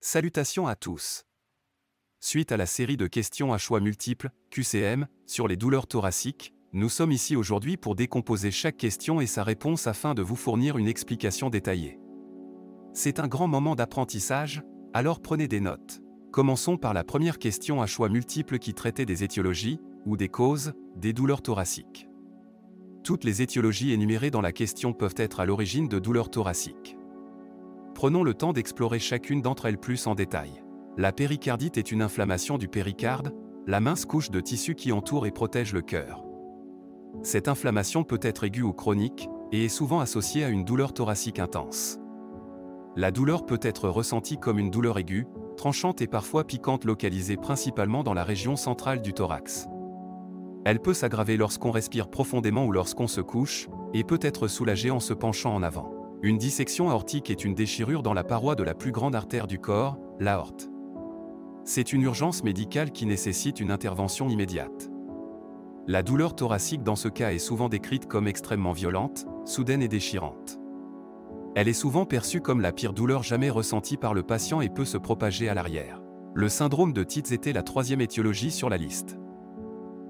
Salutations à tous. Suite à la série de questions à choix multiples, QCM, sur les douleurs thoraciques, nous sommes ici aujourd'hui pour décomposer chaque question et sa réponse afin de vous fournir une explication détaillée. C'est un grand moment d'apprentissage, alors prenez des notes. Commençons par la première question à choix multiples qui traitait des étiologies, ou des causes, des douleurs thoraciques. Toutes les étiologies énumérées dans la question peuvent être à l'origine de douleurs thoraciques. Prenons le temps d'explorer chacune d'entre elles plus en détail. La péricardite est une inflammation du péricarde, la mince couche de tissu qui entoure et protège le cœur. Cette inflammation peut être aiguë ou chronique, et est souvent associée à une douleur thoracique intense. La douleur peut être ressentie comme une douleur aiguë, tranchante et parfois piquante localisée principalement dans la région centrale du thorax. Elle peut s'aggraver lorsqu'on respire profondément ou lorsqu'on se couche, et peut être soulagée en se penchant en avant. Une dissection aortique est une déchirure dans la paroi de la plus grande artère du corps, l'aorte. C'est une urgence médicale qui nécessite une intervention immédiate. La douleur thoracique dans ce cas est souvent décrite comme extrêmement violente, soudaine et déchirante. Elle est souvent perçue comme la pire douleur jamais ressentie par le patient et peut se propager à l'arrière. Le syndrome de Tietz était la troisième étiologie sur la liste.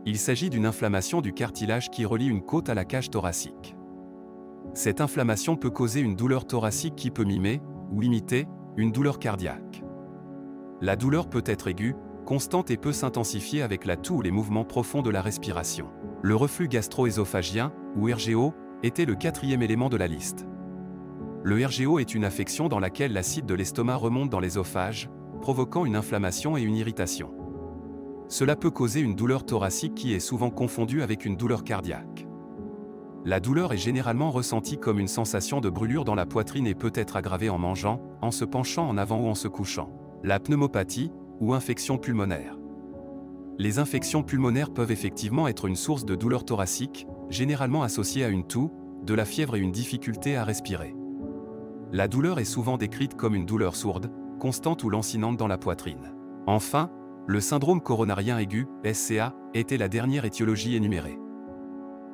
Il s'agit d'une inflammation du cartilage qui relie une côte à la cage thoracique. Cette inflammation peut causer une douleur thoracique qui peut mimer, ou imiter, une douleur cardiaque. La douleur peut être aiguë, constante et peut s'intensifier avec la toux ou les mouvements profonds de la respiration. Le reflux gastro-œsophagien, ou RGO, était le quatrième élément de la liste. Le RGO est une affection dans laquelle l'acide de l'estomac remonte dans l'œsophage, provoquant une inflammation et une irritation. Cela peut causer une douleur thoracique qui est souvent confondue avec une douleur cardiaque. La douleur est généralement ressentie comme une sensation de brûlure dans la poitrine et peut être aggravée en mangeant, en se penchant en avant ou en se couchant. La pneumopathie, ou infection pulmonaire. Les infections pulmonaires peuvent effectivement être une source de douleur thoracique, généralement associée à une toux, de la fièvre et une difficulté à respirer. La douleur est souvent décrite comme une douleur sourde, constante ou lancinante dans la poitrine. Enfin, le syndrome coronarien aigu, SCA, était la dernière étiologie énumérée.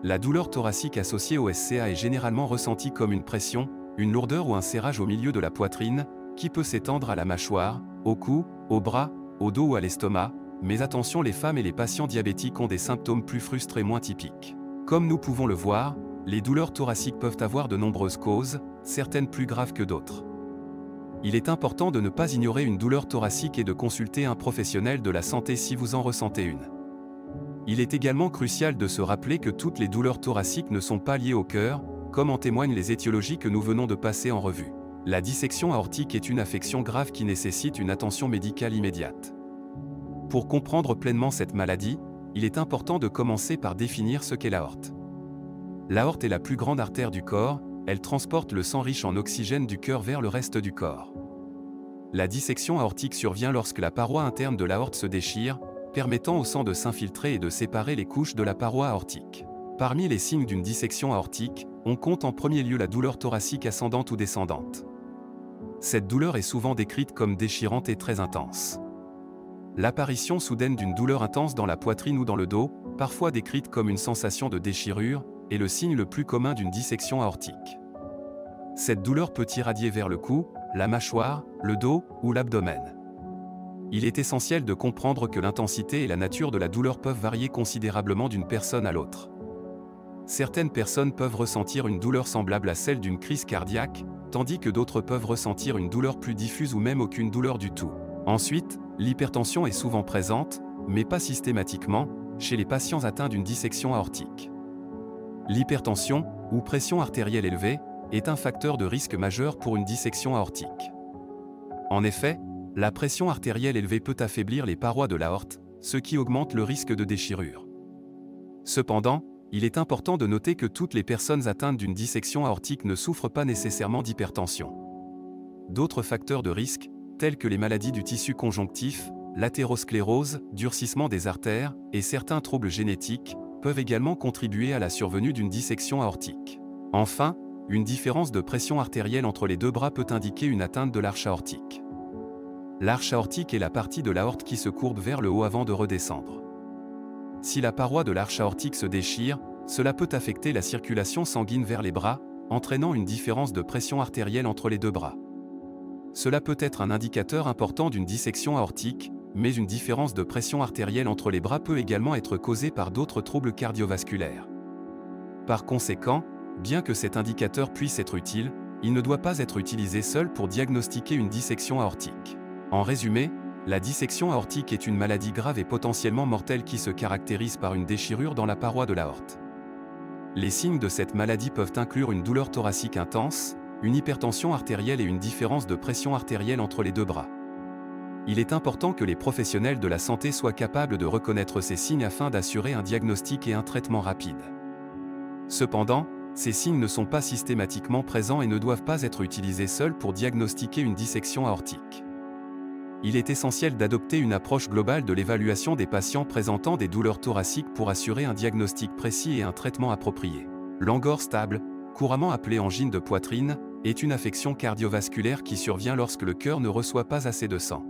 La douleur thoracique associée au SCA est généralement ressentie comme une pression, une lourdeur ou un serrage au milieu de la poitrine, qui peut s'étendre à la mâchoire, au cou, au bras, au dos ou à l'estomac, mais attention, les femmes et les patients diabétiques ont des symptômes plus frustrés moins typiques. Comme nous pouvons le voir, les douleurs thoraciques peuvent avoir de nombreuses causes, certaines plus graves que d'autres. Il est important de ne pas ignorer une douleur thoracique et de consulter un professionnel de la santé si vous en ressentez une. Il est également crucial de se rappeler que toutes les douleurs thoraciques ne sont pas liées au cœur, comme en témoignent les étiologies que nous venons de passer en revue. La dissection aortique est une affection grave qui nécessite une attention médicale immédiate. Pour comprendre pleinement cette maladie, il est important de commencer par définir ce qu'est l'aorte. L'aorte est la plus grande artère du corps, elle transporte le sang riche en oxygène du cœur vers le reste du corps. La dissection aortique survient lorsque la paroi interne de l'aorte se déchire, permettant au sang de s'infiltrer et de séparer les couches de la paroi aortique. Parmi les signes d'une dissection aortique, on compte en premier lieu la douleur thoracique ascendante ou descendante. Cette douleur est souvent décrite comme déchirante et très intense. L'apparition soudaine d'une douleur intense dans la poitrine ou dans le dos, parfois décrite comme une sensation de déchirure, est le signe le plus commun d'une dissection aortique. Cette douleur peut irradier vers le cou, la mâchoire, le dos ou l'abdomen. Il est essentiel de comprendre que l'intensité et la nature de la douleur peuvent varier considérablement d'une personne à l'autre. Certaines personnes peuvent ressentir une douleur semblable à celle d'une crise cardiaque, tandis que d'autres peuvent ressentir une douleur plus diffuse ou même aucune douleur du tout. Ensuite, l'hypertension est souvent présente, mais pas systématiquement, chez les patients atteints d'une dissection aortique. L'hypertension, ou pression artérielle élevée, est un facteur de risque majeur pour une dissection aortique. En effet, la pression artérielle élevée peut affaiblir les parois de l'aorte, ce qui augmente le risque de déchirure. Cependant, il est important de noter que toutes les personnes atteintes d'une dissection aortique ne souffrent pas nécessairement d'hypertension. D'autres facteurs de risque, tels que les maladies du tissu conjonctif, l'athérosclérose, durcissement des artères, et certains troubles génétiques, peuvent également contribuer à la survenue d'une dissection aortique. Enfin, une différence de pression artérielle entre les deux bras peut indiquer une atteinte de l'arche aortique. L'arche aortique est la partie de l'aorte qui se courbe vers le haut avant de redescendre. Si la paroi de l'arche aortique se déchire, cela peut affecter la circulation sanguine vers les bras, entraînant une différence de pression artérielle entre les deux bras. Cela peut être un indicateur important d'une dissection aortique, mais une différence de pression artérielle entre les bras peut également être causée par d'autres troubles cardiovasculaires. Par conséquent, bien que cet indicateur puisse être utile, il ne doit pas être utilisé seul pour diagnostiquer une dissection aortique. En résumé, la dissection aortique est une maladie grave et potentiellement mortelle qui se caractérise par une déchirure dans la paroi de l'aorte. Les signes de cette maladie peuvent inclure une douleur thoracique intense, une hypertension artérielle et une différence de pression artérielle entre les deux bras. Il est important que les professionnels de la santé soient capables de reconnaître ces signes afin d'assurer un diagnostic et un traitement rapide. Cependant, ces signes ne sont pas systématiquement présents et ne doivent pas être utilisés seuls pour diagnostiquer une dissection aortique. Il est essentiel d'adopter une approche globale de l'évaluation des patients présentant des douleurs thoraciques pour assurer un diagnostic précis et un traitement approprié. L'angor stable, couramment appelée angine de poitrine, est une affection cardiovasculaire qui survient lorsque le cœur ne reçoit pas assez de sang.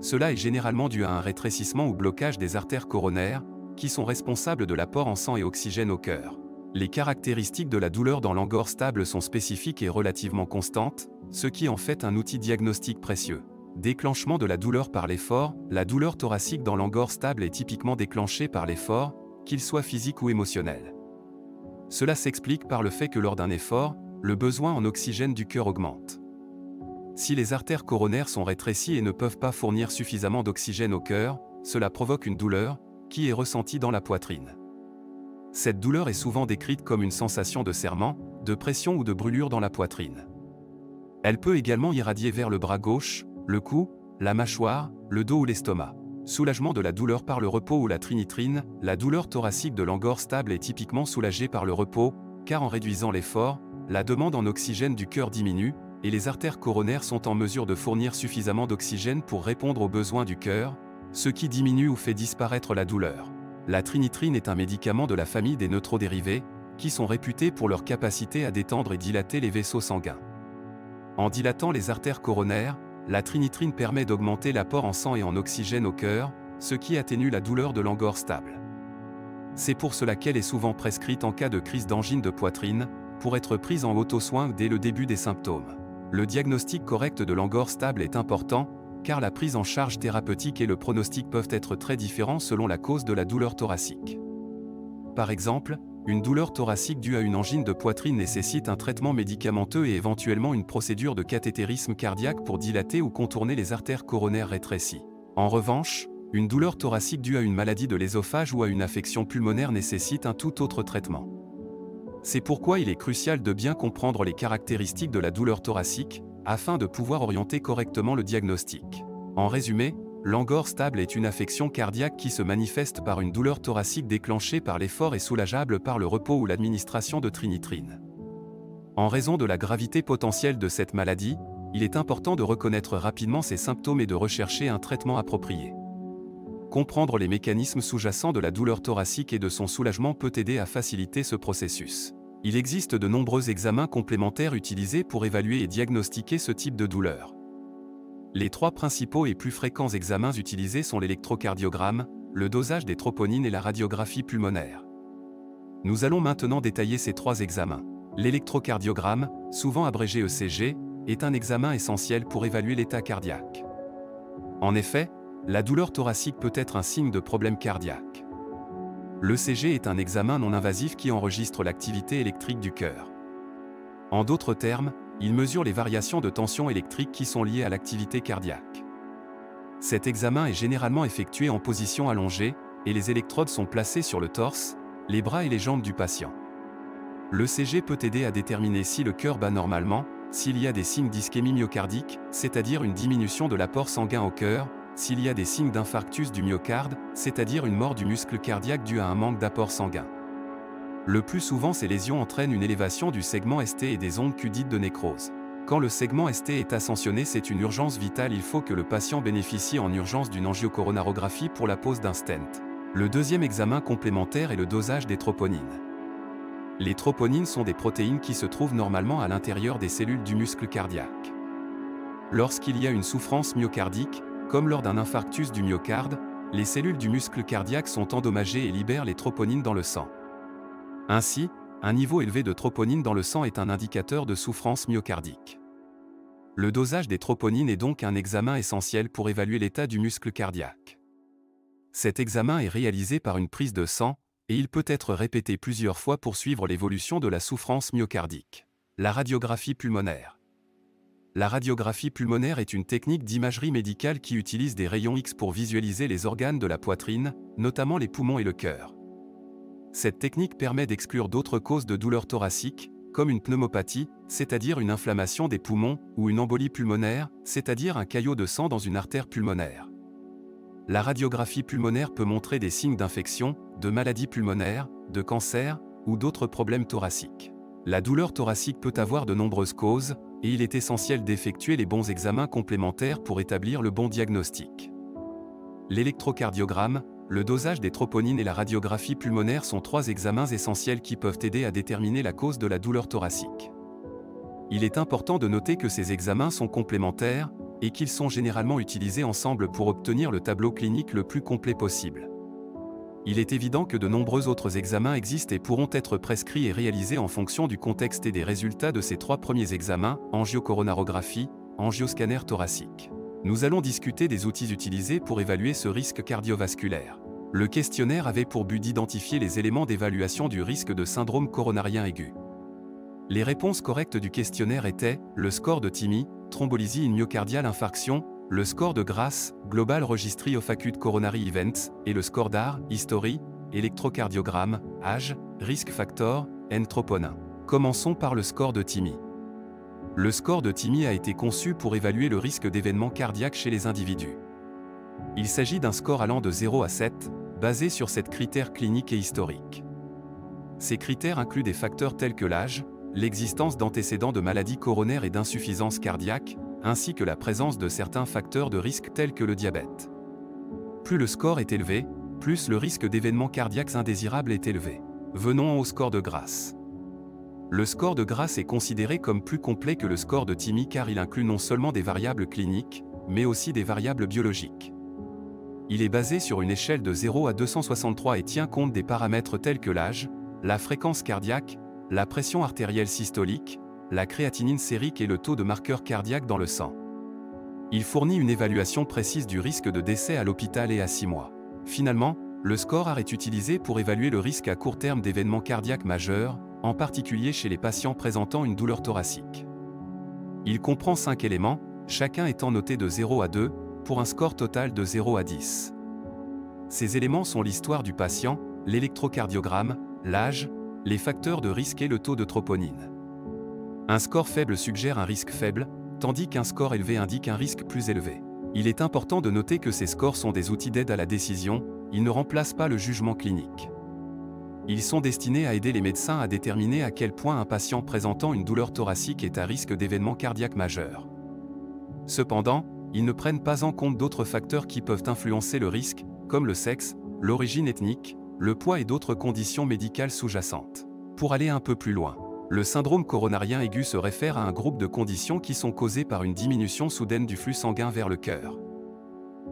Cela est généralement dû à un rétrécissement ou blocage des artères coronaires, qui sont responsables de l'apport en sang et oxygène au cœur. Les caractéristiques de la douleur dans l'angor stable sont spécifiques et relativement constantes, ce qui en fait un outil diagnostique précieux. Déclenchement de la douleur par l'effort. La douleur thoracique dans l'angor stable est typiquement déclenchée par l'effort, qu'il soit physique ou émotionnel. Cela s'explique par le fait que lors d'un effort, le besoin en oxygène du cœur augmente. Si les artères coronaires sont rétrécies et ne peuvent pas fournir suffisamment d'oxygène au cœur, cela provoque une douleur, qui est ressentie dans la poitrine. Cette douleur est souvent décrite comme une sensation de serrement, de pression ou de brûlure dans la poitrine. Elle peut également irradier vers le bras gauche, le cou, la mâchoire, le dos ou l'estomac. Soulagement de la douleur par le repos ou la trinitrine. La douleur thoracique de l'angor stable est typiquement soulagée par le repos, car en réduisant l'effort, la demande en oxygène du cœur diminue, et les artères coronaires sont en mesure de fournir suffisamment d'oxygène pour répondre aux besoins du cœur, ce qui diminue ou fait disparaître la douleur. La trinitrine est un médicament de la famille des neutrodérivés, qui sont réputés pour leur capacité à détendre et dilater les vaisseaux sanguins. En dilatant les artères coronaires, la trinitrine permet d'augmenter l'apport en sang et en oxygène au cœur, ce qui atténue la douleur de l'angor stable. C'est pour cela qu'elle est souvent prescrite en cas de crise d'angine de poitrine, pour être prise en auto-soin dès le début des symptômes. Le diagnostic correct de l'angor stable est important, car la prise en charge thérapeutique et le pronostic peuvent être très différents selon la cause de la douleur thoracique. Par exemple, une douleur thoracique due à une angine de poitrine nécessite un traitement médicamenteux et éventuellement une procédure de cathétérisme cardiaque pour dilater ou contourner les artères coronaires rétrécies. En revanche, une douleur thoracique due à une maladie de l'ésophage ou à une affection pulmonaire nécessite un tout autre traitement. C'est pourquoi il est crucial de bien comprendre les caractéristiques de la douleur thoracique, afin de pouvoir orienter correctement le diagnostic. En résumé, l'angor stable est une affection cardiaque qui se manifeste par une douleur thoracique déclenchée par l'effort et soulageable par le repos ou l'administration de trinitrine. En raison de la gravité potentielle de cette maladie, il est important de reconnaître rapidement ses symptômes et de rechercher un traitement approprié. Comprendre les mécanismes sous-jacents de la douleur thoracique et de son soulagement peut aider à faciliter ce processus. Il existe de nombreux examens complémentaires utilisés pour évaluer et diagnostiquer ce type de douleur. Les trois principaux et plus fréquents examens utilisés sont l'électrocardiogramme, le dosage des troponines et la radiographie pulmonaire. Nous allons maintenant détailler ces trois examens. L'électrocardiogramme, souvent abrégé ECG, est un examen essentiel pour évaluer l'état cardiaque. En effet, la douleur thoracique peut être un signe de problème cardiaque. L'ECG est un examen non invasif qui enregistre l'activité électrique du cœur. En d'autres termes, il mesure les variations de tension électrique qui sont liées à l'activité cardiaque. Cet examen est généralement effectué en position allongée, et les électrodes sont placées sur le torse, les bras et les jambes du patient. L'ECG peut aider à déterminer si le cœur bat normalement, s'il y a des signes d'ischémie myocardique, c'est-à-dire une diminution de l'apport sanguin au cœur, s'il y a des signes d'infarctus du myocarde, c'est-à-dire une mort du muscle cardiaque due à un manque d'apport sanguin. Le plus souvent, ces lésions entraînent une élévation du segment ST et des ondes Q dites de nécrose. Quand le segment ST est ascensionné, c'est une urgence vitale, il faut que le patient bénéficie en urgence d'une angiocoronarographie pour la pose d'un stent. Le deuxième examen complémentaire est le dosage des troponines. Les troponines sont des protéines qui se trouvent normalement à l'intérieur des cellules du muscle cardiaque. Lorsqu'il y a une souffrance myocardique, comme lors d'un infarctus du myocarde, les cellules du muscle cardiaque sont endommagées et libèrent les troponines dans le sang. Ainsi, un niveau élevé de troponines dans le sang est un indicateur de souffrance myocardique. Le dosage des troponines est donc un examen essentiel pour évaluer l'état du muscle cardiaque. Cet examen est réalisé par une prise de sang, et il peut être répété plusieurs fois pour suivre l'évolution de la souffrance myocardique. La radiographie pulmonaire. La radiographie pulmonaire est une technique d'imagerie médicale qui utilise des rayons X pour visualiser les organes de la poitrine, notamment les poumons et le cœur. Cette technique permet d'exclure d'autres causes de douleurs thoraciques, comme une pneumopathie, c'est-à-dire une inflammation des poumons, ou une embolie pulmonaire, c'est-à-dire un caillot de sang dans une artère pulmonaire. La radiographie pulmonaire peut montrer des signes d'infection, de maladies pulmonaires, de cancer, ou d'autres problèmes thoraciques. La douleur thoracique peut avoir de nombreuses causes, et il est essentiel d'effectuer les bons examens complémentaires pour établir le bon diagnostic. L'électrocardiogramme, le dosage des troponines et la radiographie pulmonaire sont trois examens essentiels qui peuvent aider à déterminer la cause de la douleur thoracique. Il est important de noter que ces examens sont complémentaires, et qu'ils sont généralement utilisés ensemble pour obtenir le tableau clinique le plus complet possible. Il est évident que de nombreux autres examens existent et pourront être prescrits et réalisés en fonction du contexte et des résultats de ces trois premiers examens, angiocoronarographie, angioscanner thoracique. Nous allons discuter des outils utilisés pour évaluer ce risque cardiovasculaire. Le questionnaire avait pour but d'identifier les éléments d'évaluation du risque de syndrome coronarien aigu. Les réponses correctes du questionnaire étaient le score de TIMI, thrombolysie myocardiale infarction, le score de Grass, Global Registry of Acute Coronary Events, et le score d'AR, History, électrocardiogramme, âge, risk factor, N-troponin. Commençons par le score de TIMI. Le score de TIMI a été conçu pour évaluer le risque d'événements cardiaques chez les individus. Il s'agit d'un score allant de 0 à 7, basé sur 7 critères cliniques et historiques. Ces critères incluent des facteurs tels que l'âge, l'existence d'antécédents de maladies coronaires et d'insuffisance cardiaque, ainsi que la présence de certains facteurs de risque tels que le diabète. Plus le score est élevé, plus le risque d'événements cardiaques indésirables est élevé. Venons au score de Grass. Le score de Grass est considéré comme plus complet que le score de TIMI car il inclut non seulement des variables cliniques, mais aussi des variables biologiques. Il est basé sur une échelle de 0 à 263 et tient compte des paramètres tels que l'âge, la fréquence cardiaque, la pression artérielle systolique, la créatinine sérique et le taux de marqueurs cardiaques dans le sang. Il fournit une évaluation précise du risque de décès à l'hôpital et à 6 mois. Finalement, le score AR est utilisé pour évaluer le risque à court terme d'événements cardiaques majeurs, en particulier chez les patients présentant une douleur thoracique. Il comprend 5 éléments, chacun étant noté de 0 à 2, pour un score total de 0 à 10. Ces éléments sont l'histoire du patient, l'électrocardiogramme, l'âge, les facteurs de risque et le taux de troponine. Un score faible suggère un risque faible, tandis qu'un score élevé indique un risque plus élevé. Il est important de noter que ces scores sont des outils d'aide à la décision, ils ne remplacent pas le jugement clinique. Ils sont destinés à aider les médecins à déterminer à quel point un patient présentant une douleur thoracique est à risque d'événements cardiaques majeurs. Cependant, ils ne prennent pas en compte d'autres facteurs qui peuvent influencer le risque, comme le sexe, l'origine ethnique, le poids et d'autres conditions médicales sous-jacentes. Pour aller un peu plus loin, le syndrome coronarien aigu se réfère à un groupe de conditions qui sont causées par une diminution soudaine du flux sanguin vers le cœur.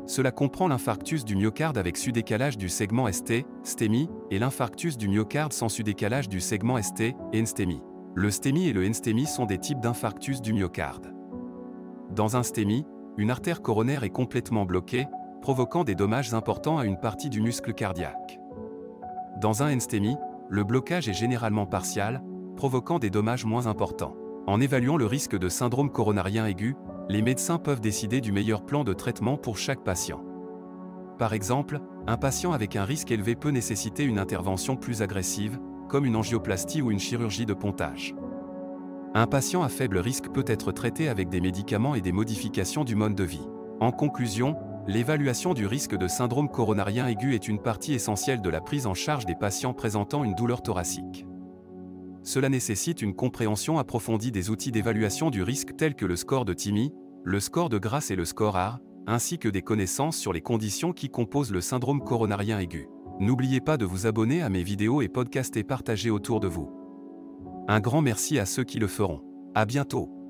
Cela comprend l'infarctus du myocarde avec sudécalage du segment ST, STEMI, et l'infarctus du myocarde sans sudécalage du segment ST, NSTEMI. Le STEMI et le NSTEMI sont des types d'infarctus du myocarde. Dans un STEMI, une artère coronaire est complètement bloquée, provoquant des dommages importants à une partie du muscle cardiaque. Dans un NSTEMI, le blocage est généralement partial, provoquant des dommages moins importants. En évaluant le risque de syndrome coronarien aigu, les médecins peuvent décider du meilleur plan de traitement pour chaque patient. Par exemple, un patient avec un risque élevé peut nécessiter une intervention plus agressive, comme une angioplastie ou une chirurgie de pontage. Un patient à faible risque peut être traité avec des médicaments et des modifications du mode de vie. En conclusion, l'évaluation du risque de syndrome coronarien aigu est une partie essentielle de la prise en charge des patients présentant une douleur thoracique. Cela nécessite une compréhension approfondie des outils d'évaluation du risque tels que le score de TIMI, le score de Grass et le score AR, ainsi que des connaissances sur les conditions qui composent le syndrome coronarien aigu. N'oubliez pas de vous abonner à mes vidéos et podcasts et partager autour de vous. Un grand merci à ceux qui le feront. À bientôt.